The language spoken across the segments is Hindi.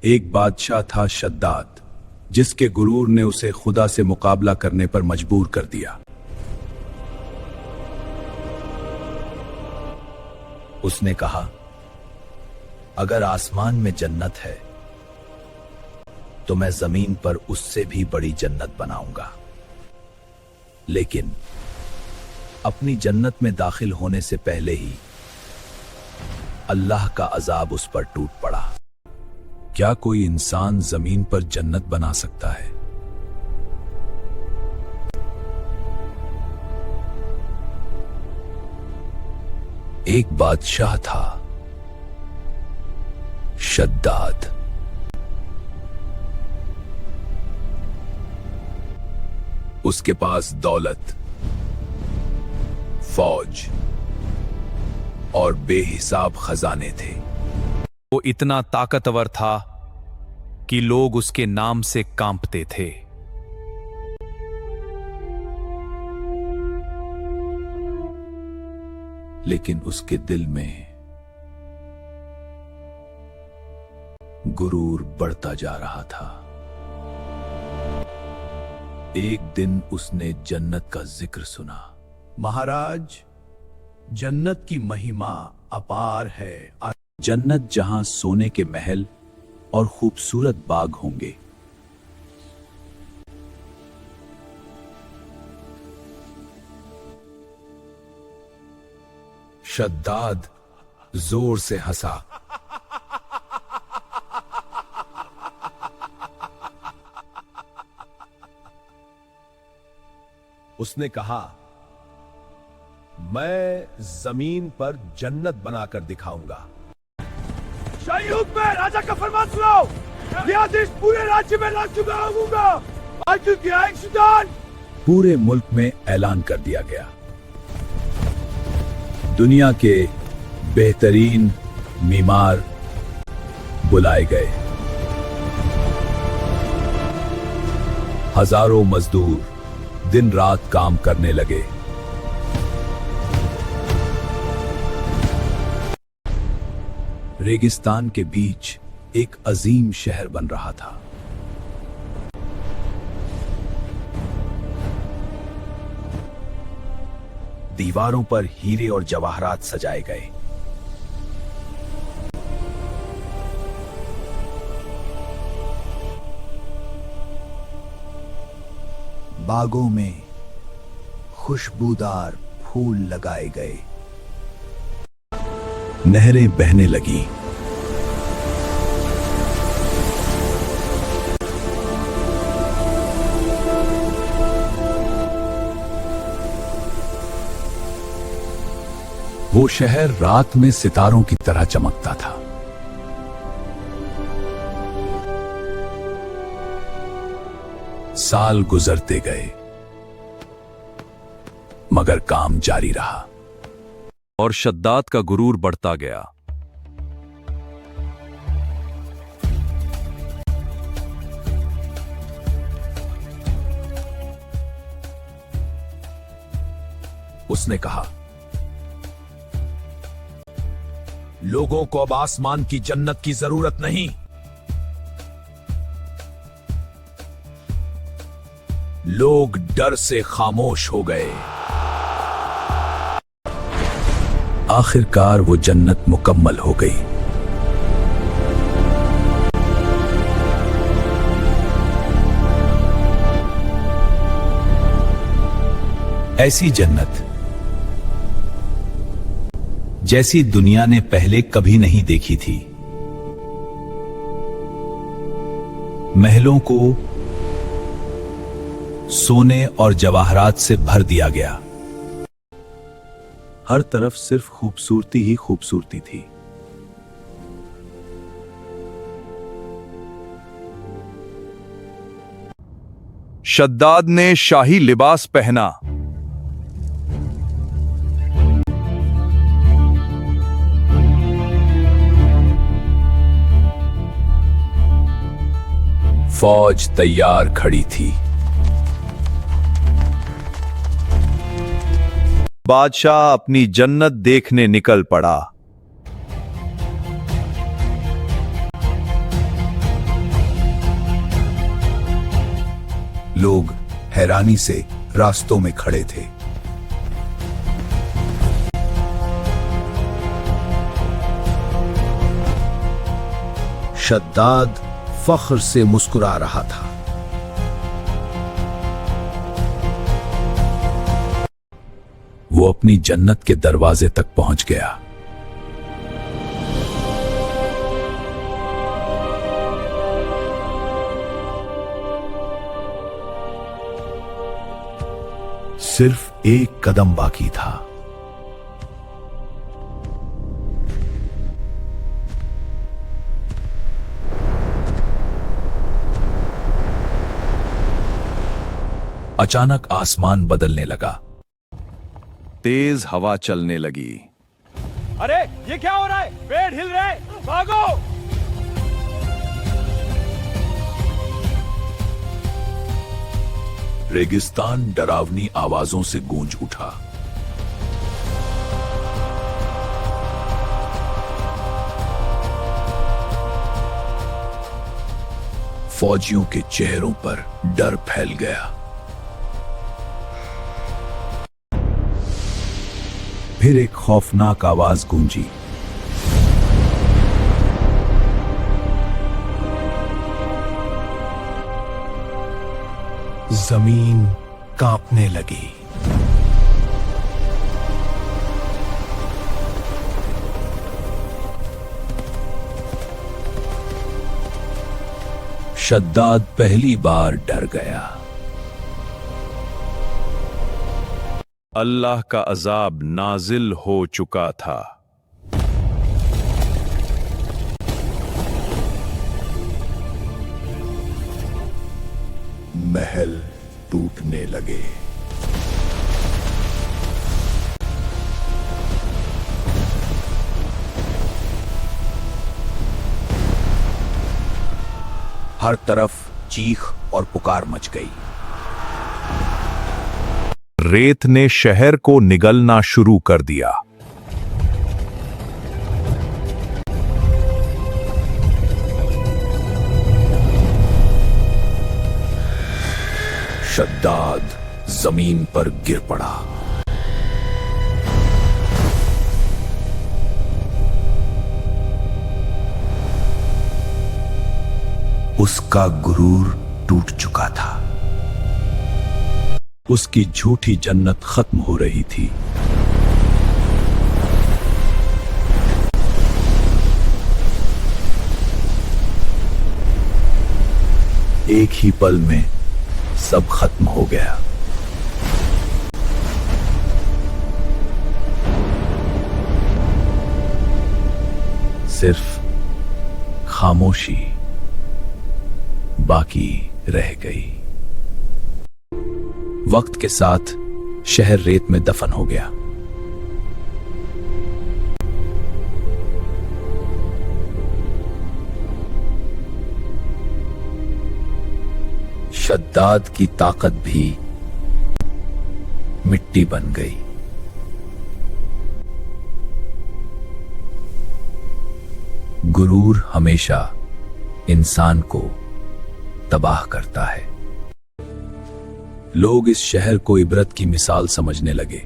एक बादशाह था शद्दाद, जिसके गुरूर ने उसे खुदा से मुकाबला करने पर मजबूर कर दिया। उसने कहा, अगर आसमान में जन्नत है तो मैं जमीन पर उससे भी बड़ी जन्नत बनाऊंगा। लेकिन अपनी जन्नत में दाखिल होने से पहले ही अल्लाह का अजाब उस पर टूट पड़ा। क्या कोई इंसान जमीन पर जन्नत बना सकता है? एक बादशाह था, शद्दाद। उसके पास दौलत, फौज और बेहिसाब खजाने थे। वो इतना ताकतवर था कि लोग उसके नाम से कांपते थे। लेकिन उसके दिल में गुरूर बढ़ता जा रहा था। एक दिन उसने जन्नत का जिक्र सुना। महाराज, जन्नत की महिमा अपार है। जन्नत जहां सोने के महल और खूबसूरत बाग होंगे। शद्दाद जोर से हंसा। उसने कहा, मैं जमीन पर जन्नत बनाकर दिखाऊंगा। शाही हुक्म है, राजा का फरमान सुनाओ। यह आदेश पूरे राज्य में लागू करूंगा। आज सुल्तान। पूरे मुल्क में ऐलान कर दिया गया। दुनिया के बेहतरीन मीमार बुलाए गए। हजारों मजदूर दिन रात काम करने लगे। रेगिस्तान के बीच एक अजीम शहर बन रहा था। दीवारों पर हीरे और जवाहरात सजाए गए। बागों में खुशबूदार फूल लगाए गए। नहरें बहने लगी। वो शहर रात में सितारों की तरह चमकता था। साल गुजरते गए, मगर काम जारी रहा और शद्दाद का गुरूर बढ़ता गया। उसने कहा, लोगों को अब आसमान की जन्नत की जरूरत नहीं। लोग डर से खामोश हो गए। आखिरकार वो जन्नत मुकम्मल हो गई। ऐसी जन्नत जैसी दुनिया ने पहले कभी नहीं देखी थी। महलों को सोने और जवाहरात से भर दिया गया। हर तरफ सिर्फ खूबसूरती ही खूबसूरती थी। शद्दाद ने शाही लिबास पहना। फौज तैयार खड़ी थी। बादशाह अपनी जन्नत देखने निकल पड़ा। लोग हैरानी से रास्तों में खड़े थे। शद्दाद फख्र से मुस्कुरा रहा था। वो अपनी जन्नत के दरवाजे तक पहुंच गया। सिर्फ एक कदम बाकी था। अचानक आसमान बदलने लगा। तेज हवा चलने लगी। अरे ये क्या हो रहा है? पेड़ हिल रहे हैं, भागो! रेगिस्तान डरावनी आवाजों से गूंज उठा। फौजियों के चेहरों पर डर फैल गया। फिर एक खौफनाक आवाज गूंजी। जमीन कांपने लगी। शद्दाद पहली बार डर गया। अल्लाह का अजाब नाजिल हो चुका था। महल टूटने लगे। हर तरफ चीख और पुकार मच गई। रेत ने शहर को निगलना शुरू कर दिया। शद्दाद जमीन पर गिर पड़ा। उसका गुरूर टूट चुका था। उसकी झूठी जन्नत खत्म हो रही थी। एक ही पल में सब खत्म हो गया। सिर्फ खामोशी बाकी रह गई। वक्त के साथ शहर रेत में दफन हो गया। शद्दाद की ताकत भी मिट्टी बन गई। गुरूर हमेशा इंसान को तबाह करता है। लोग इस शहर को इबरत की मिसाल समझने लगे।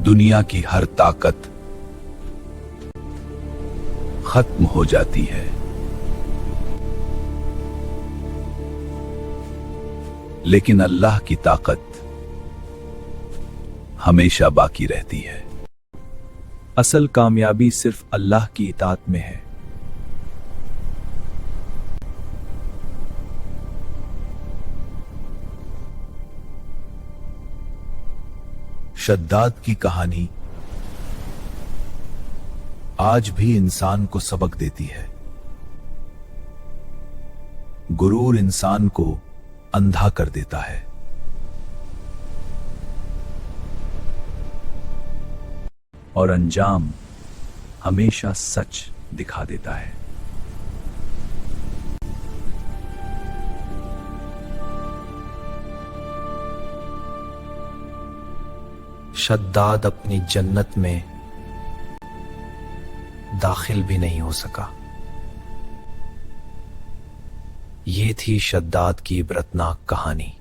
दुनिया की हर ताकत खत्म हो जाती है, लेकिन अल्लाह की ताकत हमेशा बाकी रहती है। असल कामयाबी सिर्फ अल्लाह की इताअत में है। शद्दाद की कहानी आज भी इंसान को सबक देती है। गुरूर इंसान को अंधा कर देता है, और अंजाम हमेशा सच दिखा देता है। शद्दाद अपनी जन्नत में दाखिल भी नहीं हो सका। ये थी शद्दाद की इबरतनाक कहानी।